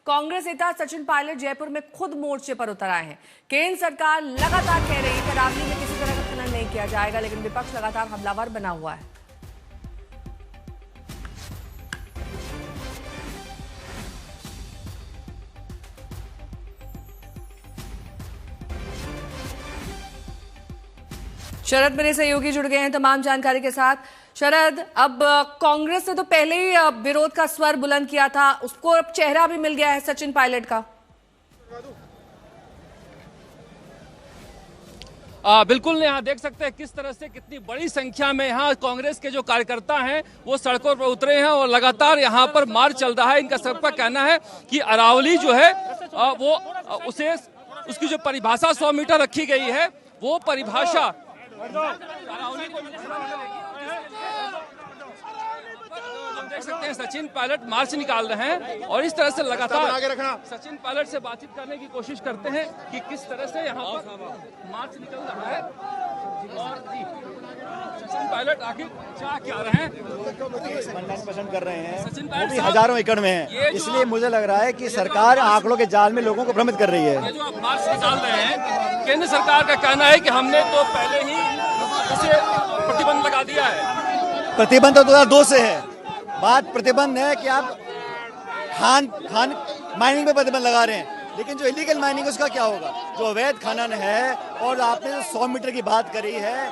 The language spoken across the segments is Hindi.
कांग्रेस नेता सचिन पायलट जयपुर में खुद मोर्चे पर उतर आए हैं। केंद्र सरकार लगातार कह रही है कि अरावली में किसी तरह का खनन नहीं किया जाएगा, लेकिन विपक्ष लगातार हमलावर बना हुआ है। शरद मेरे सहयोगी जुड़ गए हैं तमाम जानकारी के साथ। शरद, अब कांग्रेस ने तो पहले ही विरोध का स्वर बुलंद किया था, उसको अब चेहरा भी मिल गया है सचिन पायलट का। बिल्कुल, यहाँ देख सकते हैं किस तरह से कितनी बड़ी संख्या में यहाँ कांग्रेस के जो कार्यकर्ता हैं वो सड़कों पर उतरे हैं और लगातार यहाँ पर मार्च चल रहा है। इनका सबका कहना है कि अरावली जो है वो उसकी जो परिभाषा 100 मीटर रखी गई है, वो परिभाषा देख सकते हैं सचिन पायलट मार्च निकाल रहे हैं और इस तरह से लगातार सचिन पायलट से बातचीत करने की कोशिश करते हैं कि किस तरह से यहाँ पर मार्च निकल रहा है। और सचिन पायलट आखिर क्या रहे हैं, पसंद कर रहे हैं, वो भी हजारों एकड़ में है। इसलिए मुझे लग रहा है कि सरकार आंकड़ों के जाल में लोगों को भ्रमित कर रही है। ये जो आप मार्च निकाल रहे हैं, केंद्र सरकार का कहना है कि हमने तो पहले ही इसे प्रतिबंध लगा दिया है। प्रतिबंध तो 2002 से है। बात प्रतिबंध है कि आप खान माइनिंग पे प्रतिबंध लगा रहे हैं, लेकिन जो इलीगल माइनिंग है उसका क्या होगा? जो अवैध खनन है, और आपने जो 100 मीटर की बात करी है,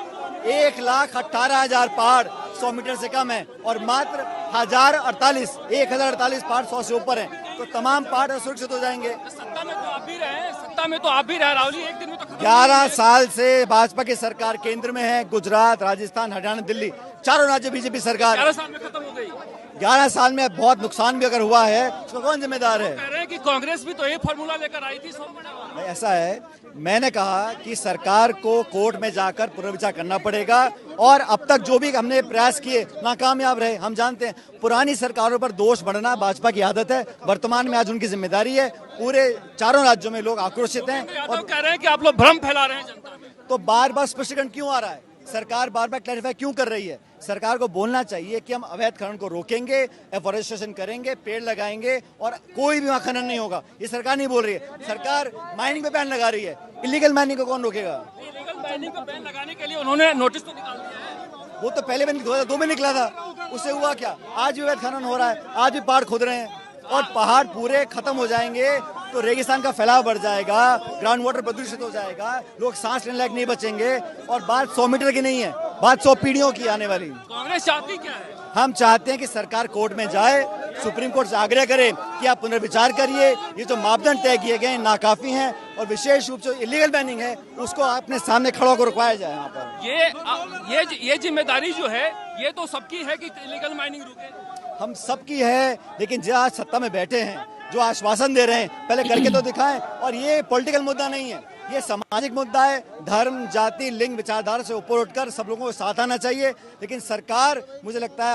1,18,000 पहाड़ 100 मीटर से कम है और मात्र 1048 पहाड़ 100 से ऊपर हैं, तो तमाम पहाड़ सुरक्षित हो जाएंगे। सत्ता में तो आप भी रहे राहुल जी, एक दिन में तो 11 साल से भाजपा की सरकार केंद्र में है। गुजरात, राजस्थान, हरियाणा, दिल्ली, चारों राज्य बीजेपी सरकार। 11 साल में खत्म हो गई। 11 साल में बहुत नुकसान भी अगर हुआ है, उसका कौन जिम्मेदार है? कह रहे हैं कि कांग्रेस भी तो ये फॉर्मूला लेकर आई थी। ऐसा है, मैंने कहा कि सरकार को कोर्ट में जाकर पुनर्विचार करना पड़ेगा, और अब तक जो भी हमने प्रयास किए नाकामयाब रहे। हम जानते हैं पुरानी सरकारों पर दोष बढ़ना भाजपा की आदत है, वर्तमान में आज उनकी जिम्मेदारी है। पूरे चारों राज्यों में लोग आक्रोशित हैं और कह रहे हैं कि आप लोग भ्रम फैला रहे हैं जनता में। तो बार बार स्पष्टीकरण क्यों आ रहा है? सरकार बार बार क्लैरिफाई क्यों कर रही है? सरकार को बोलना चाहिए कि हम अवैध खनन को रोकेंगे, एफॉरेस्टेशन करेंगे, पेड़ लगाएंगे और कोई भी वहाँ खनन नहीं होगा। ये सरकार नहीं बोल रही है। सरकार माइनिंग पे बैन लगा रही है। इलीगल माइनिंग को कौन रोकेगा? इलीगल माइनिंग को बैन लगाने के लिए उन्होंने नोटिस तो निकाल दिया है। वो तो पहले भी 2002 में निकला था, उससे हुआ क्या? आज भी अवैध खनन हो रहा है, आज भी पहाड़ खोद रहे हैं, और पहाड़ पूरे खत्म हो जाएंगे तो रेगिस्तान का फैलाव बढ़ जाएगा, ग्राउंड वाटर प्रदूषित हो जाएगा, लोग सांस लेने लायक नहीं बचेंगे। और बात 100 मीटर की नहीं है, बात 100 पीढ़ियों की आने वाली। कांग्रेस चाहती क्या है? हम चाहते हैं कि सरकार कोर्ट में जाए, सुप्रीम कोर्ट से आग्रह करे कि आप पुनर्विचार करिए, ये जो मापदंड तय किए गए नाकाफी हैं, और विशेष रूप से इलीगल बैनिंग है उसको अपने सामने खड़ा होकर रुकवाया जाए। यहाँ पर ये जिम्मेदारी जो है ये तो सबकी है कि इलीगल माइनिंग रुके। हम सबकी है, लेकिन जो आज सत्ता में बैठे हैं, जो आश्वासन दे रहे हैं, पहले करके तो दिखाएं। और ये पॉलिटिकल मुद्दा नहीं है, ये सामाजिक मुद्दा है। धर्म, जाति, लिंग, विचारधारा से ऊपर उठकर सब लोगों को साथ आना चाहिए। लेकिन सरकार, मुझे लगता है,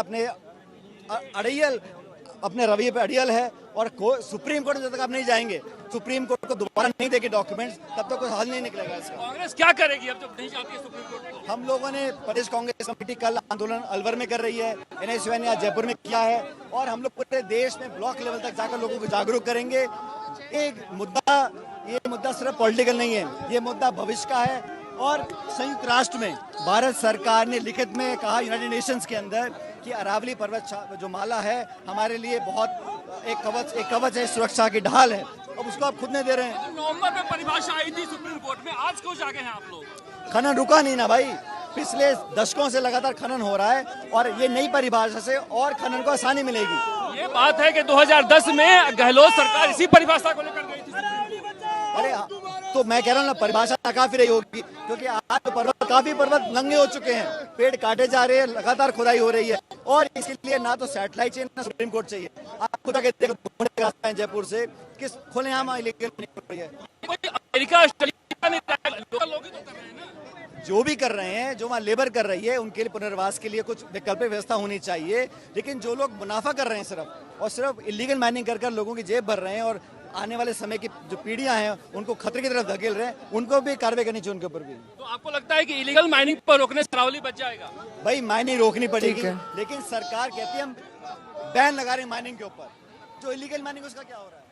अपने रवैये पे अड़ियल है, और सुप्रीम कोर्ट में जब तक आप नहीं जाएंगे, सुप्रीम कोर्ट को दोबारा नहीं देगी डॉक्यूमेंट्स, तब तक कोई हल नहीं निकलेगा इसका। कांग्रेस क्या करेगी अब जब नहीं जाती है सुप्रीम कोर्ट को? हम लोगों ने प्रदेश कांग्रेस कमेटी कल आंदोलन अलवर में कर रही है, NSUI ने आज जयपुर में किया है, और हम लोग पूरे देश में ब्लॉक लेवल तक जाकर लोगों को जागरूक करेंगे। ये मुद्दा सिर्फ पॉलिटिकल नहीं है, ये मुद्दा भविष्य का है। और संयुक्त राष्ट्र में भारत सरकार ने लिखित में कहा, यूनाइटेड नेशंस के अंदर, कि अरावली पर्वत जो माला है हमारे लिए बहुत एक कवच है, सुरक्षा की ढाल है। अब उसको आप खुद नहीं दे रहे हैं। नवंबर में परिभाषा आई थी सुप्रीम कोर्ट में, आज क्यों जागे हैं आप लोग? खनन रुका नहीं ना भाई, पिछले दशकों से लगातार खनन हो रहा है, और ये नई परिभाषा से और खनन को आसानी मिलेगी। ये बात है कि 2010 में गहलोत सरकार इसी परिभाषा को लेकर गई थी। अरे तो मैं कह रहा हूँ ना, परिभाषा नाकाफी रही होगी, क्योंकि आज तो काफी पर्वत नंगे हो चुके हैं, पेड़ काटे जा रहे हैं, लगातार खुदाई हो रही है, और इसलिए ना तो सैटेलाइट चाहिए ना सुप्रीम कोर्ट चाहिए। आप खुद आगे देखो जयपुर से किस खुलेआम इलीगल हो रही है। अमेरिका, ऑस्ट्रेलिया ने लोकल लोग ही तो कर रहे हैं ना। जो भी कर रहे हैं, जो वहाँ लेबर कर रही है, उनके लिए पुनर्वास के लिए कुछ वैकल्पिक व्यवस्था होनी चाहिए। लेकिन जो लोग मुनाफा कर रहे हैं सिर्फ इलीगल माइनिंग कर लोगों की जेब भर रहे हैं, और आने वाले समय की जो पीढ़ियां हैं उनको खतरे की तरफ धकेल रहे हैं, उनको भी कार्रवाई करनी चाहिए, उनके ऊपर भी। तो आपको लगता है कि इलीगल माइनिंग पर रोकने से अरावली बच जाएगा? भाई माइनिंग रोकनी पड़ेगी, लेकिन सरकार कहती है हम बैन लगा रहे हैं माइनिंग के ऊपर, जो इलीगल माइनिंग उसका क्या हो रहा है?